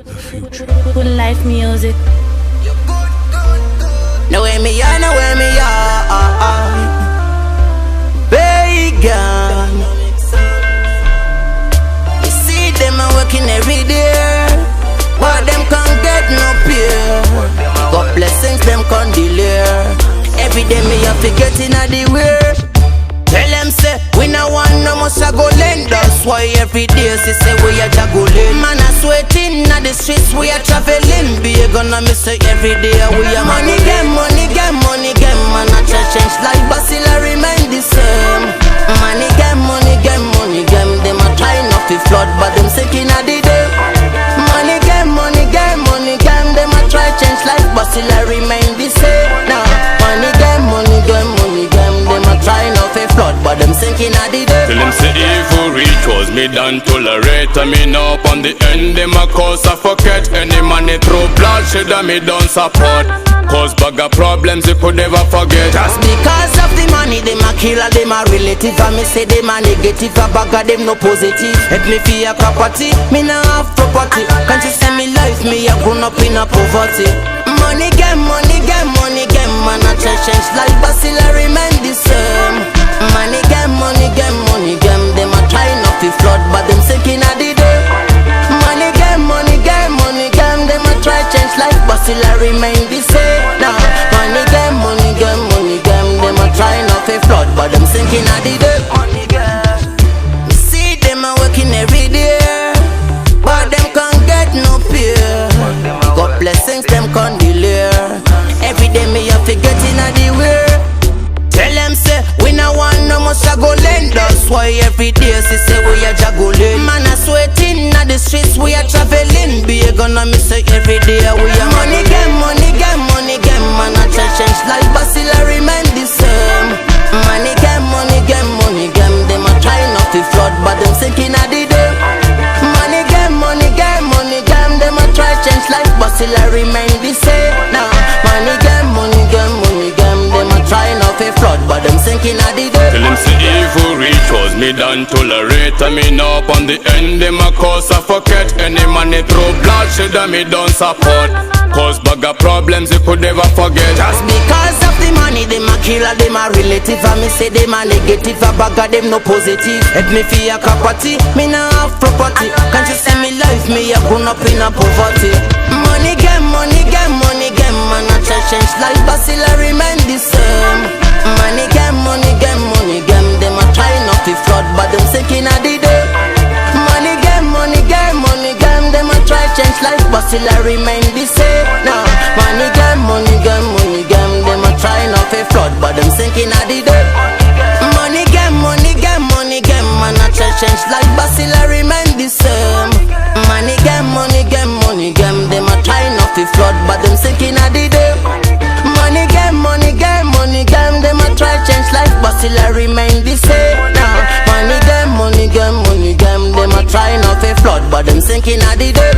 Good life music. Now where me are, now where me are, Bacon. You see them a working every day, but them can't get no pay. Got blessings, them can't delay. Every day me have to get in the way. Tell them say, we no want no more go lend. That's why every day she say we are juggling. Man a sweating at the streets, we are traveling. Be gonna miss it every day, we are money game, money game, money game. Man a change like Basila remain the same. Money game, money game, money game. Them a try not to flood, but them sinking at the day. Money game, money game, money game. Them a try change like Basila remain the same. Now money game, money game, money game. Them a try not to flood, but them sinking at the day. Tell them say evil reach was me done tolerate. I mean up on the end, them a cause I forget. Any money through bloodshed and me don't support. Cause bag of problems you could never forget. Just because of the money, them a killer, them a relative. And me say them a negative, a bag of them no positive. Help me for your property, me no have property. Can't you see me life, me a grown up in a poverty. Money game, money game, money game. Man a change like Basila remain the same. Money game, money game, money game. Them a try not to flood, but them sinking at the day. Money game, money game, money game. Them a try change like Basila remain the same. Now money game, money game, money game. Them a try not to flood, but them sinking at the day. Money game. You see them a working every day, but them can't get no pay. Got blessings, them can't delay. Every day me have to get in the way. Tell them say, we no want no more go lend. That's why every day she say we are juggling. Man a sweating at the streets, we are traveling. Be gonna miss it every day, we are money game, money game, money game. Man a change like Basila remain the same. Money game, money game, money game. Them a try not to flood, but them sinking at the day. Money game, money game, money game. Them a try change like Basila remain the same. Now money game, money game, money game. Them a try not to flood, but them sinking at the day. Tell them say evil reach was me done tolerate. I mean up on the end, them a cause I forget. Any money through bloodshed and me don't support. Cause bag of problems you could never forget. Just because of the money, them a killer, them a relative. And me say them a negative, a bag of them no positive. Help me for your property, me no have property. Can't you see me life, me a grown up in a poverty. Money game, money game, money game. Man a change like Basila remain the same. Money game, money game, money game. Them a try not to flood, but them sinking at the day. Money game, money game, money game. Them a try change like Basila remain the same. Now money game, money game, money game. Them a try not to flood, but them sinking at the day. Money game, money game, money game. Man a try change like Basila remain the same. Money game, money game, money game. Them a try not to flood, but them sinking at the day. Money game, money game, money game. Them a try change like Basila remain the same. Now money game, money game, money game. Them a try not to flood, but them sinking at the day.